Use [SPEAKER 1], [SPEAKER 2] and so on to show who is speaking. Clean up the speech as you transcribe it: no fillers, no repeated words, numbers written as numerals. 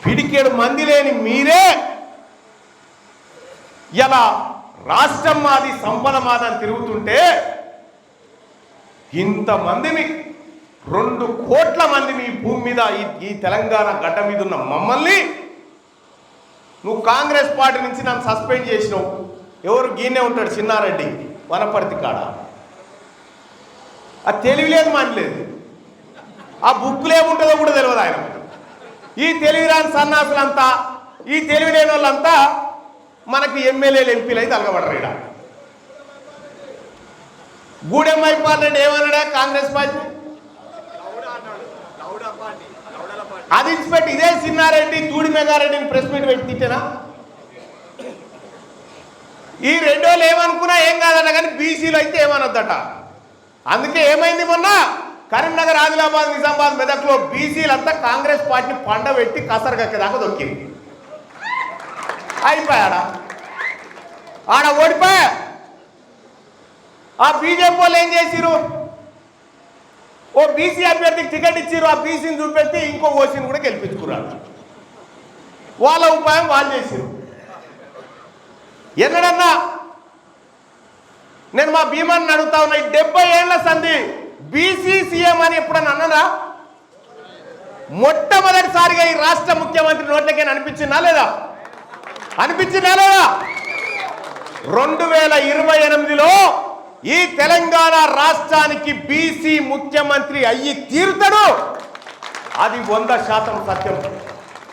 [SPEAKER 1] పిడికేడు మంది లేని మీరే ఇలా రాష్ట్రం మాది సంపద మాదని తిరుగుతుంటే ఇంతమందిని 2 కోట్ల మందిని ఈ భూమి మీద ఈ తెలంగాణ గడ్డ మీద ఉన్న మమ్మల్ని నువ్వు కాంగ్రెస్ పార్టీ నుంచి నన్ను సస్పెండ్ చేసినావు. ఎవరు గీనే ఉంటాడు చిన్నారెడ్డి వనపర్తి కాడ. ఆ తెలివిలేదు మానలేదు, ఆ బుక్కులు ఏముంటుందో కూడా తెలియదు ఆయన. ఈ తెలివిరాని సన్నాసులంతా, ఈ తెలివి లేని వాళ్ళంతా మనకి ఎమ్మెల్యేలు ఎంపీలు అయితే అలగబడరు. ఇక్కడ గూడెం మైపాల్ ఏమన్నాడా కాంగ్రెస్ పార్టీ అది ఇచ్చిపెట్టి ఇదే చిన్నారెడ్డి తూడి మెగారెడ్డిని ప్రెస్ మీట్ పెట్టి తిట్టేనా? ఈ 2 రోజులు ఏమనుకున్నా ఏం కాదట, కానీ బీసీలు అయితే ఏమనొద్దట. అందుకే ఏమైంది మొన్న కరీంనగర్, ఆదిలాబాద్, నిజామాబాద్, మెదక్లో బీసీలంతా కాంగ్రెస్ పార్టీని పండబెట్టి కసరగక్కేదాకా దొక్కింది. అయిపోయాడా ఆడ ఓడిపోయా. ఆ బీజేపీ వాళ్ళు ఏం చేసిరు, ఓ బీసీ అభ్యర్థికి టికెట్ ఇచ్చిరు, ఆ బీసీని చూపెట్టి ఇంకో ఓసీని కూడా గెలిపించుకున్నారు. వాళ్ళ ఉపాయం వాళ్ళు చేసిరు. ఎన్నడన్నా నేను మా భీమాన్ని అడుగుతా ఉన్నా, 70 ఏళ్ల సంధి బీసీ సీఎం అని ఎప్పుడన్నా అన్నదా? మొట్టమొదటిసారిగా ఈ రాష్ట్ర ముఖ్యమంత్రి నోట్లకైనా అనిపించిందా లేదా? అనిపించిందా లేదా? 2028లో ఈ తెలంగాణ రాష్ట్రానికి బీసీ ముఖ్యమంత్రి అయ్యి తీరుతాడు. అది 100% సత్యం.